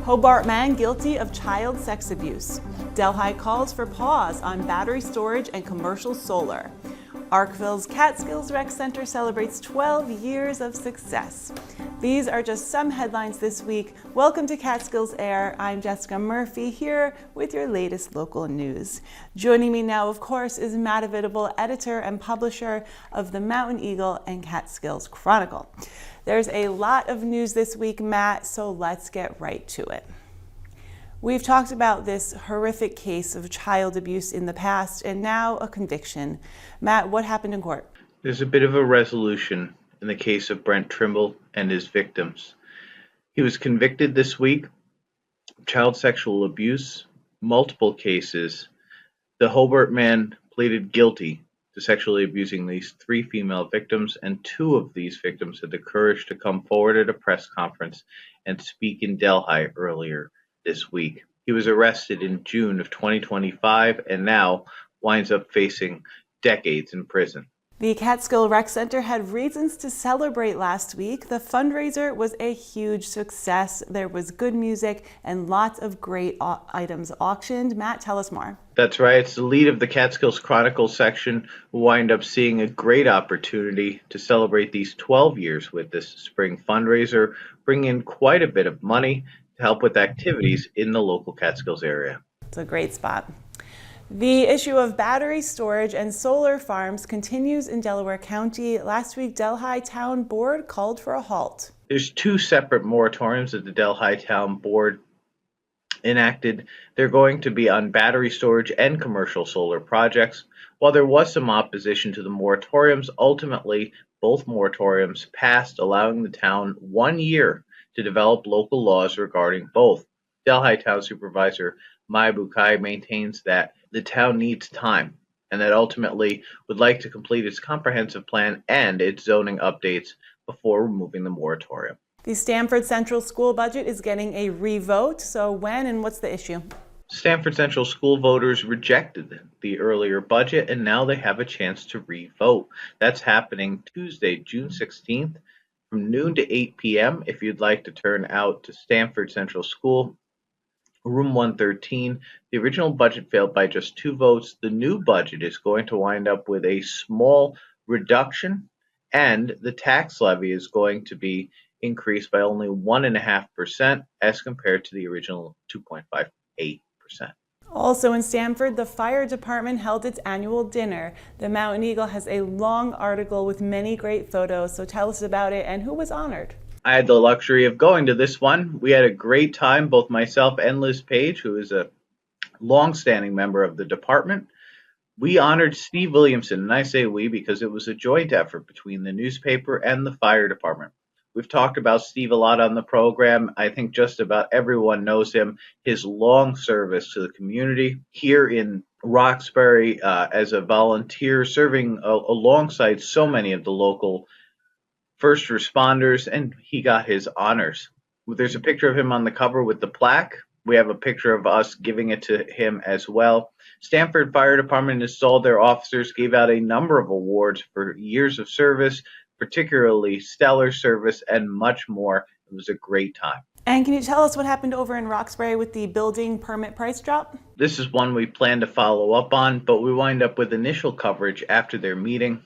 Hobart man guilty of child sex abuse. Delhi calls for pause on battery storage and commercial solar. Arkville's Catskills Rec Center celebrates 12 years of success. These are just some headlines this week. Welcome to Catskills Air. I'm Jessica Murphy here with your latest local news. Joining me now, of course, is Matt Avitable, editor and publisher of the Mountain Eagle and Catskills Chronicle. There's a lot of news this week, Matt, so let's get right to it. We've talked about this horrific case of child abuse in the past and now a conviction. Matt, what happened in court? There's a bit of a resolution in the case of Brent Trimble and his victims. He was convicted this week of child sexual abuse, multiple cases. The Hobart man pleaded guilty to sexually abusing these 3 female victims, and 2 of these victims had the courage to come forward at a press conference and speak in Delhi earlier this week. He was arrested in June of 2025 and now winds up facing decades in prison. The Catskill Rec Center had reasons to celebrate last week. The fundraiser was a huge success. There was good music and lots of great items auctioned. Matt, tell us more. That's right. It's the lead of the Catskills Chronicle section who wind up seeing a great opportunity to celebrate these 12 years with this spring fundraiser, bring in quite a bit of money to help with activities in the local Catskills area. It's a great spot. The issue of battery storage and solar farms continues in Delaware County. Last week, Delhi Town Board called for a halt. There's 2 separate moratoriums that the Delhi Town Board enacted. They're going to be on battery storage and commercial solar projects. While there was some opposition to the moratoriums, ultimately both moratoriums passed, allowing the town 1 year to develop local laws regarding both. Delhi Town Supervisor Mami maintains that the town needs time and that ultimately would like to complete its comprehensive plan and its zoning updates before removing the moratorium. The Stamford Central School budget is getting a revote. So when and what's the issue? Stamford Central School voters rejected the earlier budget and now they have a chance to revote. That's happening Tuesday, June 16th from noon to 8 p.m. If you'd like to turn out to Stamford Central School, Room 113. The original budget failed by just 2 votes. The new budget is going to wind up with a small reduction, and the tax levy is going to be increased by only 1.5% as compared to the original 2.58%. Also in Stamford, the fire department held its annual dinner. The Mountain Eagle has a long article with many great photos, so tell us about it and who was honored. I had the luxury of going to this one. We had a great time, both myself and Liz Page, who is a long-standing member of the department. We honored Steve Williamson, and I say we because it was a joint effort between the newspaper and the fire department. We've talked about Steve a lot on the program. I think just about everyone knows him. His long service to the community here in Roxbury as a volunteer, serving alongside so many of the local first responders, and he got his honors. There's a picture of him on the cover with the plaque. We have a picture of us giving it to him as well. Stamford Fire Department installed their officers, gave out a number of awards for years of service, particularly stellar service, and much more. It was a great time. And can you tell us what happened over in Roxbury with the building permit price drop? This is one we plan to follow up on, but we wind up with initial coverage after their meeting.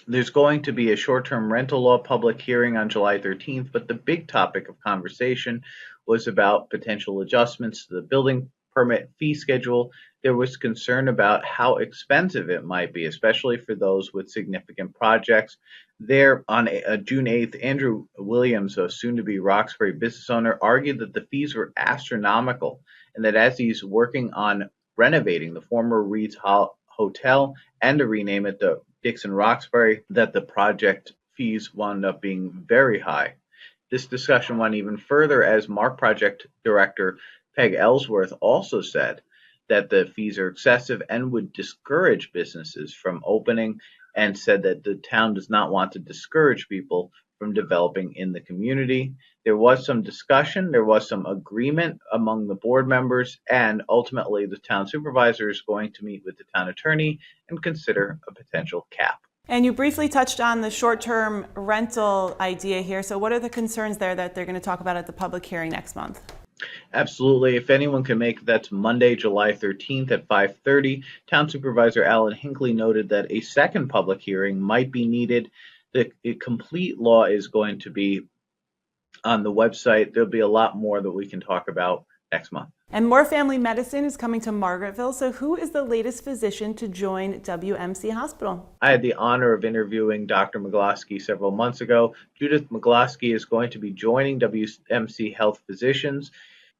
There's going to be a short-term rental law public hearing on July 13th, but the big topic of conversation was about potential adjustments to the building permit fee schedule. There was concern about how expensive it might be, especially for those with significant projects. There, on June 8th, Andrew Williams, a soon-to-be Roxbury business owner, argued that the fees were astronomical and that as he's working on renovating the former Reed's Hotel and to rename it the Dixon Roxbury, that the project fees wound up being very high. This discussion went even further as Mark Project Director Peg Ellsworth also said that the fees are excessive and would discourage businesses from opening, and said that the town does not want to discourage people from developing in the community. There was some discussion, there was some agreement among the board members, and ultimately the town supervisor is going to meet with the town attorney and consider a potential cap. And you briefly touched on the short-term rental idea here. So what are the concerns there that they're going to talk about at the public hearing next month? Absolutely. If anyone can make it, that's Monday, July 13th at 5:30. Town Supervisor Alan Hinckley noted that a second public hearing might be needed. The complete law is going to be on the website. There'll be a lot more that we can talk about next month. And more family medicine is coming to Margaretville. So who is the latest physician to join WMC Hospital? I had the honor of interviewing Dr. McGlosky several months ago. Judith McGlosky is going to be joining WMC Health Physicians.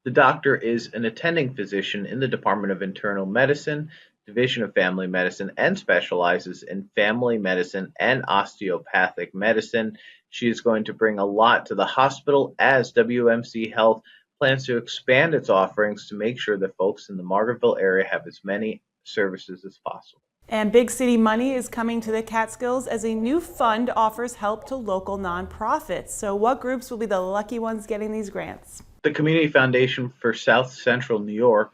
The doctor is an attending physician in the Department of Internal Medicine, Division of Family Medicine, and specializes in family medicine and osteopathic medicine. She is going to bring a lot to the hospital as WMC Health plans to expand its offerings to make sure that folks in the Margaretville area have as many services as possible. And Big City Money is coming to the Catskills as a new fund offers help to local nonprofits. So what groups will be the lucky ones getting these grants? The Community Foundation for South Central New York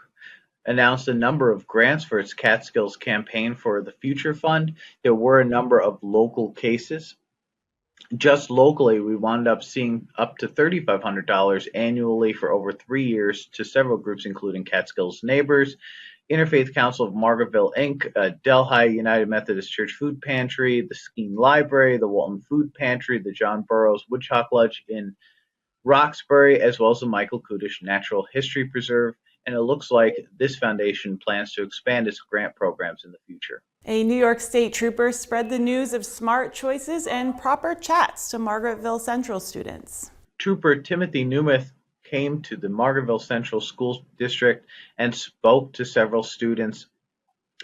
announced a number of grants for its Catskills campaign for the Future Fund. There were a number of local cases. Just locally, we wound up seeing up to $3,500 annually for over 3 years to several groups, including Catskills Neighbors, Interfaith Council of Margaretville, Inc., Delhi United Methodist Church Food Pantry, the Skeen Library, the Walton Food Pantry, the John Burroughs Woodchuck Lodge in Roxbury, as well as the Michael Kudish Natural History Preserve. And it looks like this foundation plans to expand its grant programs in the future. A New York State trooper spread the news of smart choices and proper chats to Margaretville Central students. Trooper Timothy Newmuth came to the Margaretville Central School District and spoke to several students.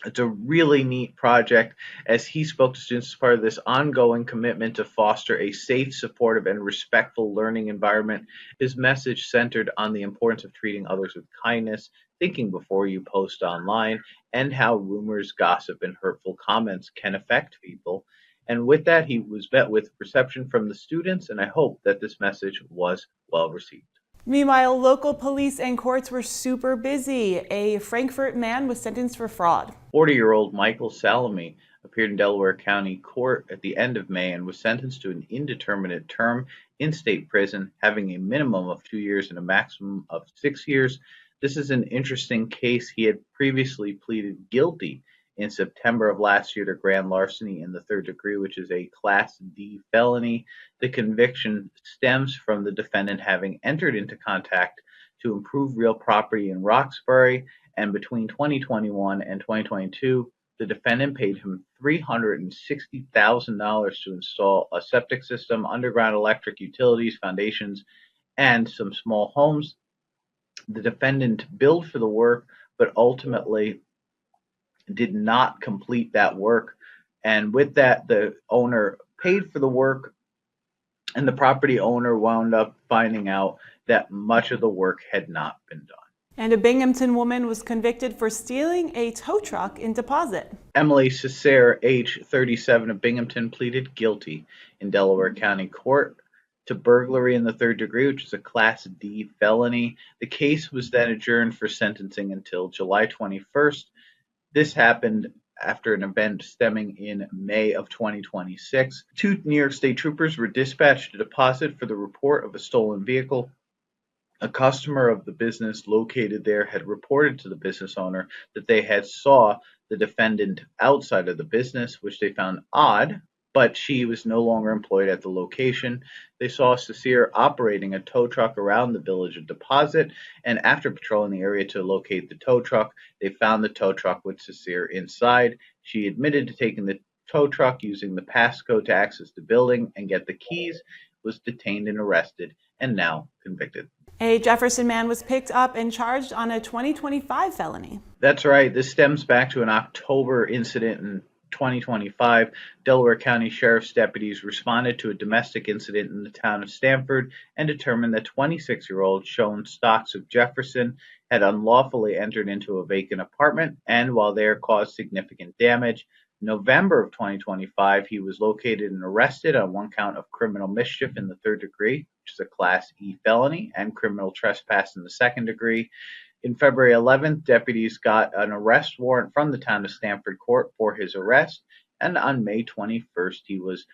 It's a really neat project as he spoke to students as part of this ongoing commitment to foster a safe, supportive, and respectful learning environment. His message centered on the importance of treating others with kindness, thinking before you post online, and how rumors, gossip, and hurtful comments can affect people. And with that, he was met with reception from the students, and I hope that this message was well received. Meanwhile, local police and courts were super busy. A Frankfort man was sentenced for fraud. 40-year-old Michael Salami appeared in Delaware County Court at the end of May and was sentenced to an indeterminate term in state prison, having a minimum of 2 years and a maximum of 6 years. This is an interesting case. He had previously pleaded guilty in September of last year to grand larceny in the third degree, which is a Class D felony. The conviction stems from the defendant having entered into contact to improve real property in Roxbury, and between 2021 and 2022, the defendant paid him $360,000 to install a septic system, underground electric utilities, foundations, and some small homes. The defendant billed for the work, but ultimately did not complete that work. And with that, the owner paid for the work, and the property owner wound up finding out that much of the work had not been done. And a Binghamton woman was convicted for stealing a tow truck in deposit. Emily Cesare, age 37, of Binghamton, pleaded guilty in Delaware County Court to burglary in the third degree, which is a Class D felony. The case was then adjourned for sentencing until July 21st. This happened after an event stemming in May of 2026. 2 New York State troopers were dispatched to deposit for the report of a stolen vehicle. A customer of the business located there had reported to the business owner that they had saw the defendant outside of the business, which they found odd, but she was no longer employed at the location. They saw Cesare operating a tow truck around the village of Deposit, and after patrolling the area to locate the tow truck, they found the tow truck with Cesare inside. She admitted to taking the tow truck using the passcode to access the building and get the keys, was detained and arrested, and now convicted. A Jefferson man was picked up and charged on a 2025 felony. That's right. This stems back to an October incident in 2025. Delaware County Sheriff's deputies responded to a domestic incident in the town of Stamford and determined that 26-year-old Sean Stocks of Jefferson had unlawfully entered into a vacant apartment and, while there, caused significant damage. November of 2025, he was located and arrested on one count of criminal mischief in the third degree, which is a Class E felony, and criminal trespass in the second degree. In February 11th, deputies got an arrest warrant from the town of Stamford Court for his arrest, and on May 21st, he was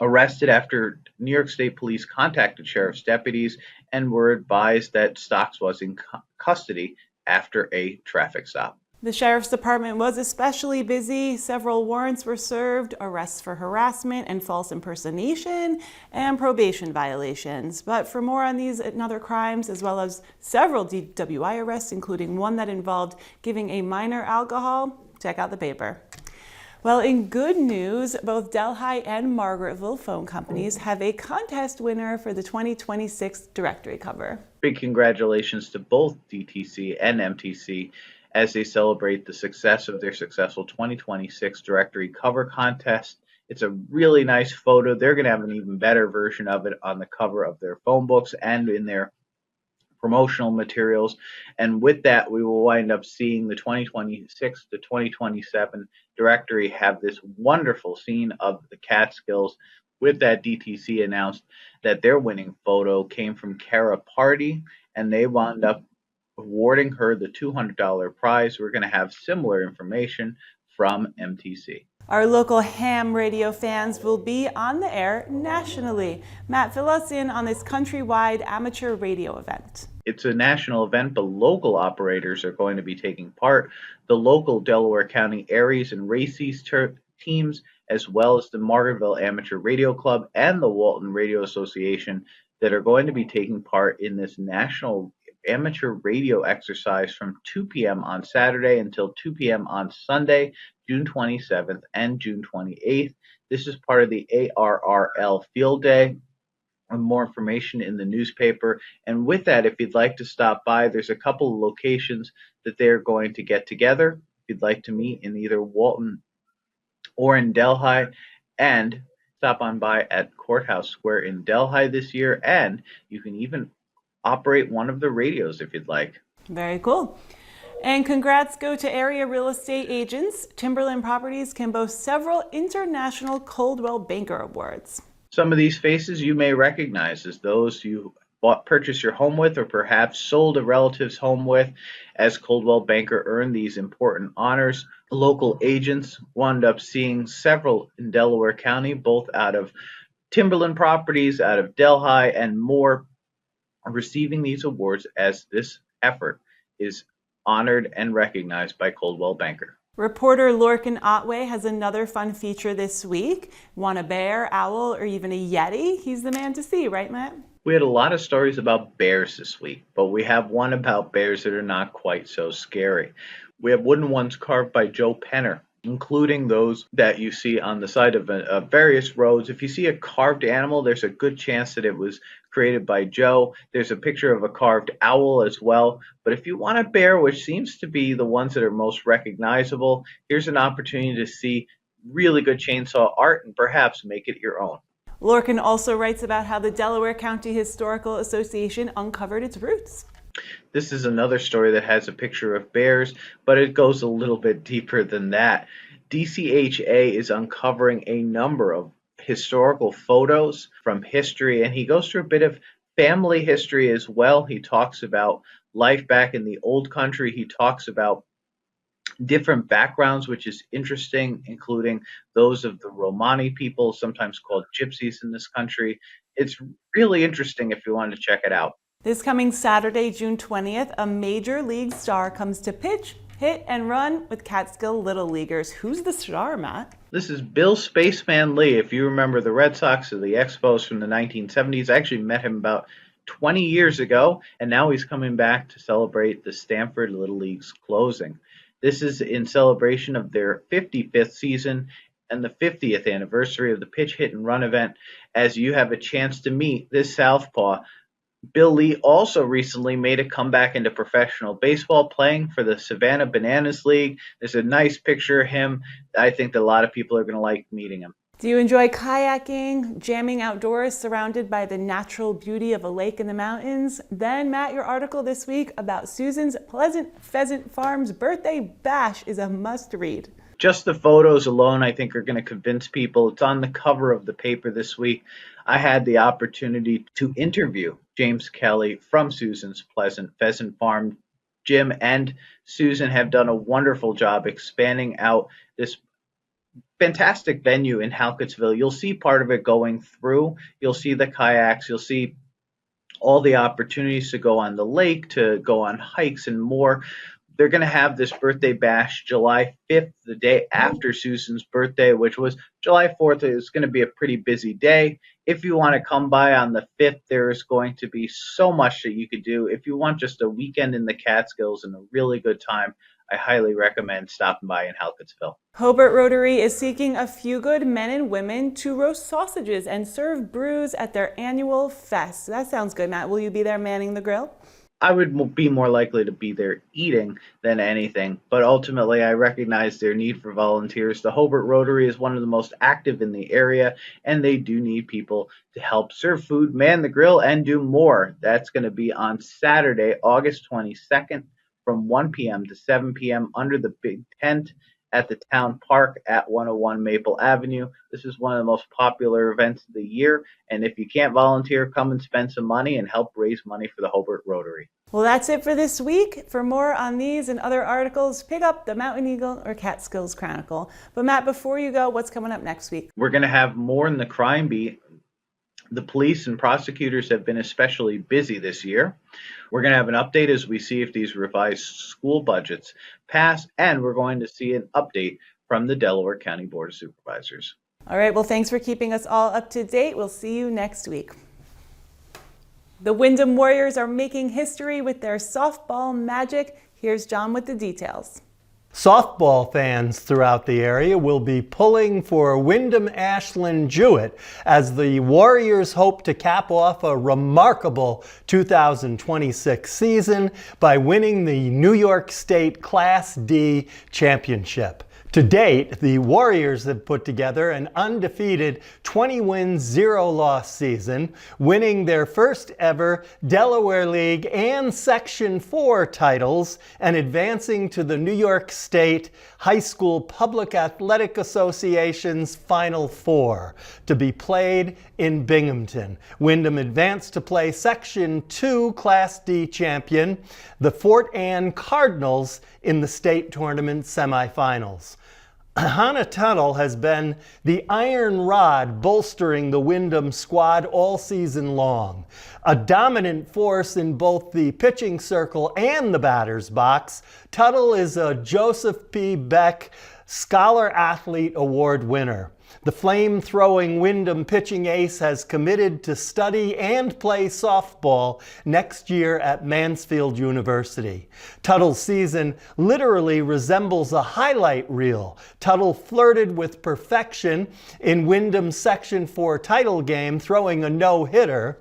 arrested after New York State police contacted sheriff's deputies and were advised that Stocks was in custody after a traffic stop. The sheriff's department was especially busy. Several warrants were served, arrests for harassment and false impersonation, and probation violations. But for more on these and other crimes, as well as several DWI arrests, including one that involved giving a minor alcohol, check out the paper. Well, in good news, both Delhi and Margaretville phone companies have a contest winner for the 2026 directory cover. Big congratulations to both DTC and MTC as they celebrate the success of their successful 2026 directory cover contest. It's a really nice photo. They're going to have an even better version of it on the cover of their phone books and in their promotional materials. And with that, we will wind up seeing the 2026 to 2027 directory have this wonderful scene of the Catskills. With that, DTC announced that their winning photo came from Kara Party, and they wound up awarding her the $200 prize. We're going to have similar information from MTC. Our local ham radio fans will be on the air nationally. Matt, fill us in on this countrywide amateur radio event. It's a national event, but local operators are going to be taking part. The local Delaware County Aries and Races teams, as well as the Margaretville Amateur Radio Club and the Walton Radio Association, that are going to be taking part in this national amateur radio exercise from 2 p.m. on Saturday until 2 p.m. on Sunday, June 27th and June 28th. This is part of the ARRL Field Day. More information in the newspaper. And with that, if you'd like to stop by, there's a couple of locations that they're going to get together. If you'd like to meet in either Walton or in Delhi, and stop on by at Courthouse Square in Delhi this year, and you can even operate one of the radios if you'd like. Very cool. And congrats go to area real estate agents. Timberland Properties can boast several international Coldwell Banker Awards. Some of these faces you may recognize as those you purchased your home with or perhaps sold a relative's home with. As Coldwell Banker earned these important honors, local agents wound up seeing several in Delaware County, both out of Timberland Properties, out of Delhi, and more, receiving these awards as this effort is honored and recognized by Coldwell Banker. Reporter Lorcan Otway has another fun feature this week. Want a bear, owl, or even a yeti? He's the man to see, right, Matt? We had a lot of stories about bears this week, but we have one about bears that are not quite so scary. We have wooden ones carved by Joe Penner, including those that you see on the side of various roads. If you see a carved animal, there's a good chance that it was created by Joe. There's a picture of a carved owl as well. But if you want a bear, which seems to be the ones that are most recognizable, here's an opportunity to see really good chainsaw art and perhaps make it your own. Lorcan also writes about how the Delaware County Historical Association uncovered its roots. This is another story that has a picture of bears, but it goes a little bit deeper than that. DCHA is uncovering a number of historical photos from history, and he goes through a bit of family history as well. He talks about life back in the old country. He talks about different backgrounds, which is interesting, including those of the Romani people, sometimes called gypsies in this country. It's really interesting if you want to check it out. This coming Saturday, June 20th, a major league star comes to pitch, hit, and run with Catskill Little Leaguers. Who's the star, Matt? This is Bill Spaceman Lee. If you remember the Red Sox or the Expos from the 1970s, I actually met him about 20 years ago, and now he's coming back to celebrate the Stanford Little League's closing. This is in celebration of their 55th season and the 50th anniversary of the pitch, hit, and run event, as you have a chance to meet this southpaw. Bill Lee also recently made a comeback into professional baseball, playing for the Savannah Bananas League. There's a nice picture of him. I think that a lot of people are going to like meeting him. Do you enjoy kayaking, jamming outdoors, surrounded by the natural beauty of a lake in the mountains? Then, Matt, your article this week about Susan's Pleasant Pheasant Farm's birthday bash is a must-read. Just the photos alone, I think, are going to convince people. It's on the cover of the paper this week. I had the opportunity to interview James Kelly from Susan's Pleasant Pheasant Farm. Jim and Susan have done a wonderful job expanding out this fantastic venue in Halkettsville. You'll see part of it going through. You'll see the kayaks. You'll see all the opportunities to go on the lake, to go on hikes and more. They're going to have this birthday bash July 5th, the day after Susan's birthday, which was July 4th. It's going to be a pretty busy day. If you want to come by on the 5th, there's going to be so much that you could do. If you want just a weekend in the Catskills and a really good time, I highly recommend stopping by in Halkettsville. Hobart Rotary is seeking a few good men and women to roast sausages and serve brews at their annual fest. That sounds good, Matt. Will you be there manning the grill? I would be more likely to be there eating than anything, but ultimately I recognize their need for volunteers. The Hobart Rotary is one of the most active in the area, and they do need people to help serve food, man the grill, and do more. That's going to be on Saturday, August 22nd from 1 p.m. to 7 p.m. under the big tent at the town park at 101 Maple Avenue. This is one of the most popular events of the year, and if you can't volunteer, come and spend some money and help raise money for the Hobart Rotary. Well, that's it for this week. For more on these and other articles, pick up the Mountain Eagle or Catskills Chronicle. But Matt, before you go, what's coming up next week? We're going to have more in the crime beat. The police and prosecutors have been especially busy this year. We're going to have an update as we see if these revised school budgets pass, and we're going to see an update from the Delaware County Board of Supervisors. All right, well, thanks for keeping us all up to date. We'll see you next week. The Windham Warriors are making history with their softball magic. Here's John with the details. Softball fans throughout the area will be pulling for Wyndham Ashland Jewett as the Warriors hope to cap off a remarkable 2026 season by winning the New York State Class D championship. To date, the Warriors have put together an undefeated 20-win, 0-loss season, winning their first ever Delaware League and Section 4 titles and advancing to the New York State High School Public Athletic Association's Final Four to be played in Binghamton. Wyndham advanced to play Section 2 Class D champion, the Fort Anne Cardinals, in the state tournament semifinals. Hannah Tuttle has been the iron rod bolstering the Wyndham squad all season long. A dominant force in both the pitching circle and the batter's box, Tuttle is a Joseph P. Beck Scholar Athlete Award winner. The flame-throwing Wyndham pitching ace has committed to study and play softball next year at Mansfield University. Tuttle's season literally resembles a highlight reel. Tuttle flirted with perfection in Wyndham's Section 4 title game, throwing a no-hitter.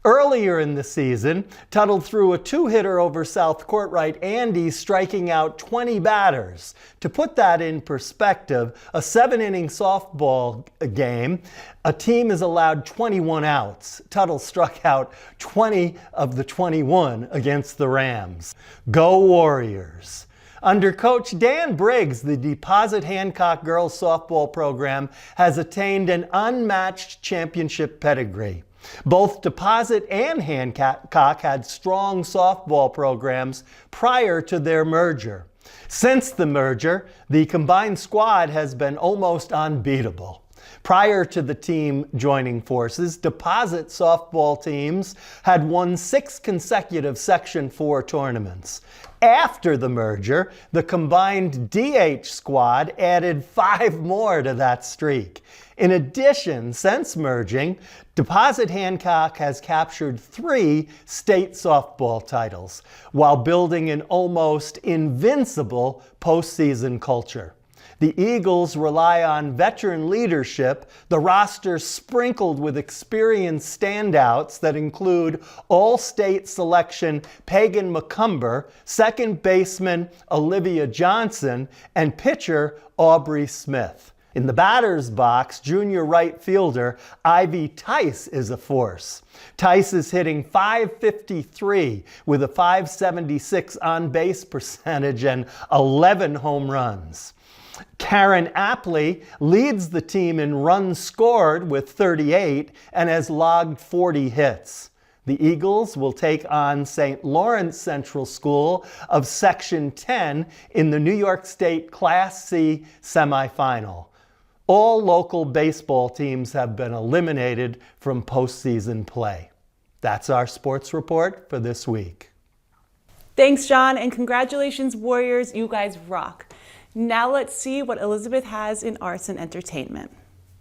Earlier in the season, Tuttle threw a two-hitter over South Courtright Andy, striking out 20 batters. To put that in perspective, a 7-inning softball game, a team is allowed 21 outs. Tuttle struck out 20 of the 21 against the Rams. Go Warriors! Under Coach Dan Briggs, the Deposit Hancock girls softball program has attained an unmatched championship pedigree. Both Deposit and Hancock had strong softball programs prior to their merger. Since the merger, the combined squad has been almost unbeatable. Prior to the team joining forces, Deposit softball teams had won 6 consecutive Section 4 tournaments. After the merger, the combined DH squad added 5 more to that streak. In addition, since merging, Deposit Hancock has captured 3 state softball titles while building an almost invincible postseason culture. The Eagles rely on veteran leadership, the roster sprinkled with experienced standouts that include all-state selection Pagan McCumber, second baseman Olivia Johnson, and pitcher Aubrey Smith. In the batter's box, junior right fielder Ivy Tice is a force. Tice is hitting .553 with a .576 on-base percentage and 11 home runs. Karen Apley leads the team in runs scored with 38 and has logged 40 hits. The Eagles will take on St. Lawrence Central School of Section 10 in the New York State Class C semifinal. all local baseball teams have been eliminated from postseason play. That's our sports report for this week. Thanks, John, and congratulations, Warriors. You guys rock. Now let's see what Elizabeth has in arts and entertainment.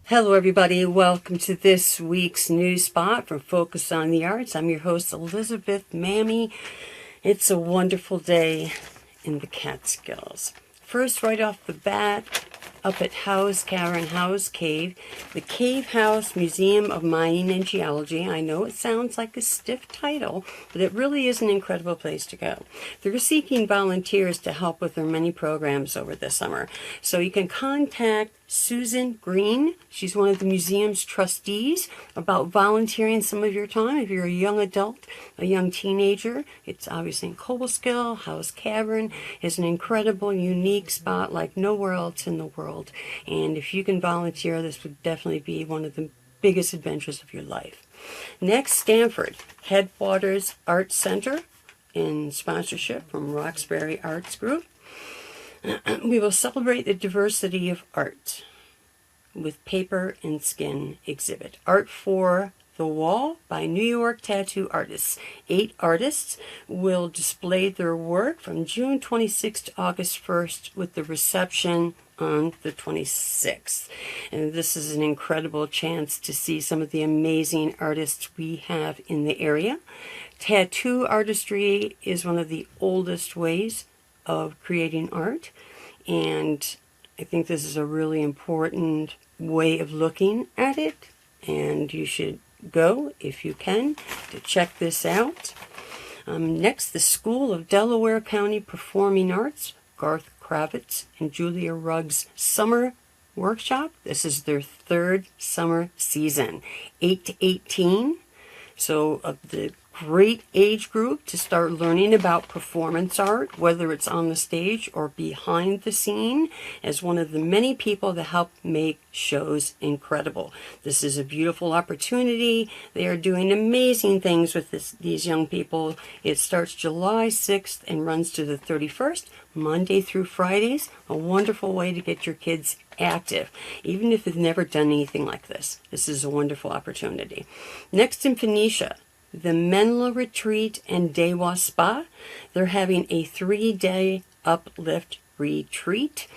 Hello, everybody. Welcome to this week's news spot from Focus on the Arts. I'm your host, Elizabeth Mami. It's a wonderful day in the Catskills. First, right off the bat, up at Karen Howe's Cave, the Cave House Museum of Mining and Geology. I know it sounds like a stiff title, but it really is an incredible place to go. They're seeking volunteers to help with their many programs over the summer. So you can contact Susan Green. She's one of the museum's trustees about volunteering some of your time. If you're a young adult, a young teenager, it's obviously in Cobleskill. Howe's Cavern is an incredible, unique spot like nowhere else in the world. And if you can volunteer, this would definitely be one of the biggest adventures of your life. Next, Stanford Headwaters Arts Center in sponsorship from Roxbury Arts Group. We will celebrate the diversity of art with paper and skin exhibit. Art for the Wall by New York tattoo artists. 8 artists will display their work from June 26th to August 1st with the reception on the 26th. And this is an incredible chance to see some of the amazing artists we have in the area. Tattoo artistry is one of the oldest ways of creating art, and I think this is a really important way of looking at it, and you should go if you can to check this out. Next, the School of Delaware County Performing Arts, Garth Kravitz and Julia Rugg's summer workshop. This is their 3rd summer season, 8 to 18. So of the great age group to start learning about performance art, whether it's on the stage or behind the scene, as one of the many people that help make shows incredible. This is a beautiful opportunity. They are doing amazing things with these young people. It starts July 6th and runs to the 31st, Monday through Fridays. A wonderful way to get your kids active, even if they've never done anything like this. This is a wonderful opportunity. Next, in Phoenicia, the Menla Retreat and Dewa Spa. They're having a 3-day uplift retreat.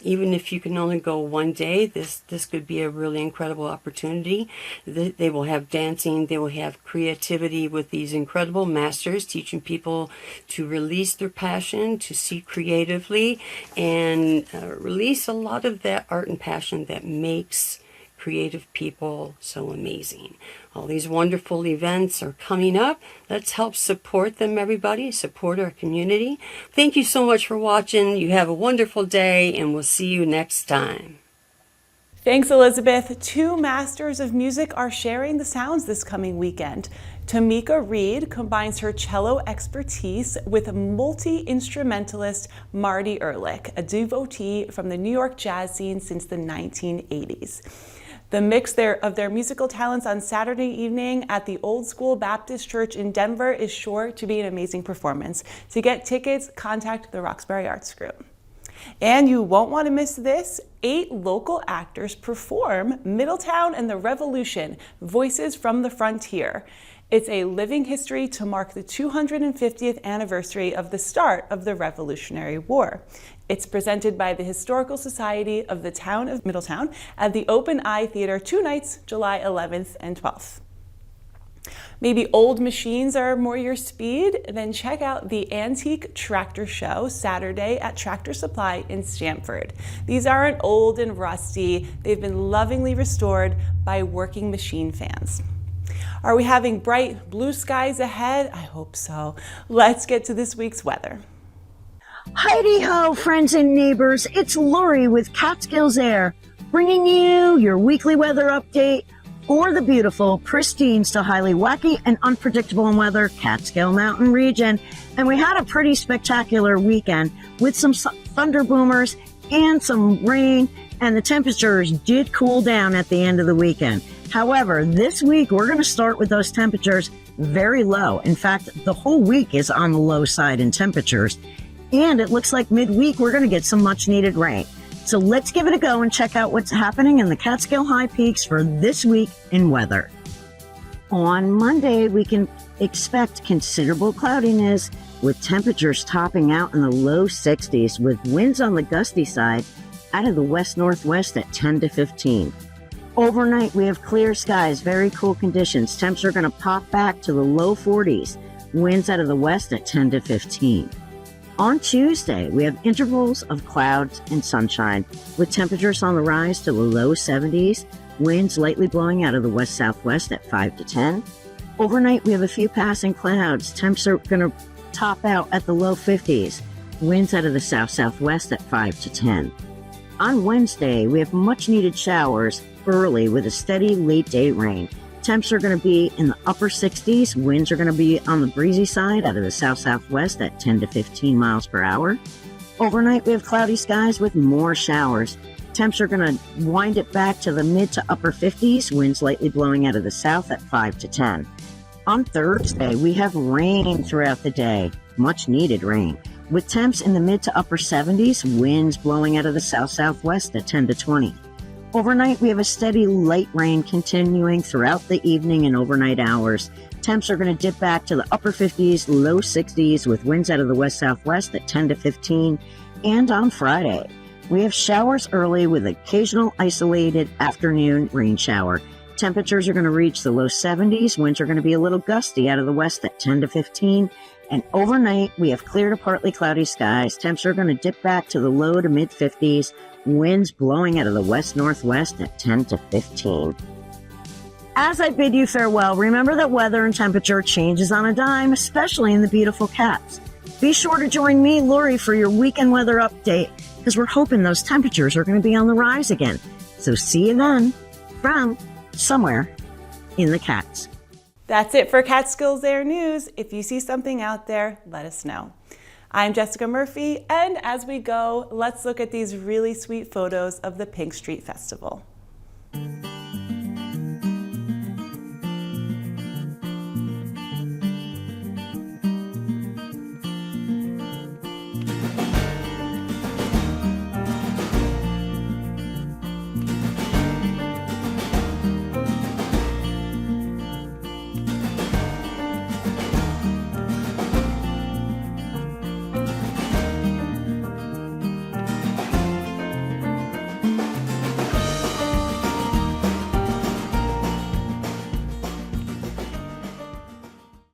Even if you can only go one day, this could be a really incredible opportunity. They will have dancing, they will have creativity with these incredible masters, teaching people to release their passion, to see creatively, and release a lot of that art and passion that makes creative people so amazing. All these wonderful events are coming up. Let's help support them, everybody. Support our community. Thank you so much for watching. You have a wonderful day, and we'll see you next time. Thanks, Elizabeth. 2 masters of music are sharing the sounds this coming weekend. Tamika Reed combines her cello expertise with multi-instrumentalist Marty Ehrlich, a devotee from the New York jazz scene since the 1980s. The mix of their musical talents on Saturday evening at the Old School Baptist Church in Denver is sure to be an amazing performance. To get tickets, contact the Roxbury Arts Group. And you won't want to miss this. 8 local actors perform Middletown and the Revolution, Voices from the Frontier. It's a living history to mark the 250th anniversary of the start of the Revolutionary War. It's presented by the Historical Society of the Town of Middletown at the Open Eye Theater 2 nights, July 11th and 12th. Maybe old machines are more your speed? Then check out the Antique Tractor Show Saturday at Tractor Supply in Stamford. These aren't old and rusty. They've been lovingly restored by working machine fans. Are we having bright blue skies ahead? I hope so. Let's get to this week's weather. Heidi-ho, friends and neighbors. It's Lori with CatskillsAir, bringing you your weekly weather update for the beautiful, pristine, still highly wacky and unpredictable in weather Catskill Mountain region. And we had a pretty spectacular weekend with some thunder boomers and some rain, and the temperatures did cool down at the end of the weekend. However, this week we're going to start with those temperatures very low. In fact, the whole week is on the low side in temperatures. And it looks like midweek we're going to get some much needed rain. So let's give it a go and check out what's happening in the Catskill High Peaks for this week in weather. On Monday, we can expect considerable cloudiness with temperatures topping out in the low 60s with winds on the gusty side out of the west-northwest at 10 to 15. Overnight, we have clear skies, very cool conditions. Temps are going to pop back to the low 40s, winds out of the west at 10 to 15. On Tuesday, we have intervals of clouds and sunshine with temperatures on the rise to the low 70s, winds lightly blowing out of the west-southwest at 5 to 10. Overnight, we have a few passing clouds. Temps are going to top out at the low 50s, winds out of the south-southwest at 5 to 10. On Wednesday, we have much-needed showers early with a steady late-day rain. Temps are going to be in the upper 60s. Winds are going to be on the breezy side out of the south-southwest at 10 to 15 miles per hour. Overnight, we have cloudy skies with more showers. Temps are going to wind it back to the mid to upper 50s. Winds lightly blowing out of the south at 5 to 10. On Thursday, we have rain throughout the day. Much-needed rain. With temps in the mid to upper 70s, winds blowing out of the south-southwest at 10 to 20. Overnight, we have a steady light rain continuing throughout the evening and overnight hours. Temps are going to dip back to the upper 50s, low 60s with winds out of the west-southwest at 10 to 15. And on Friday, we have showers early with occasional isolated afternoon rain shower. Temperatures are going to reach the low 70s. Winds are going to be a little gusty out of the west at 10 to 15. And overnight, we have clear to partly cloudy skies. Temps are going to dip back to the low to mid 50s. Winds blowing out of the west-northwest at 10 to 15. As I bid you farewell, remember that weather and temperature changes on a dime, especially in the beautiful Cats. Be sure to join me, Lori, for your weekend weather update, because we're hoping those temperatures are going to be on the rise again. So see you then from somewhere in the Cats. That's it for CatskillsAir News. If you see something out there, let us know. I'm Jessica Murphy, and as we go, let's look at these really sweet photos of the Pink Street Festival.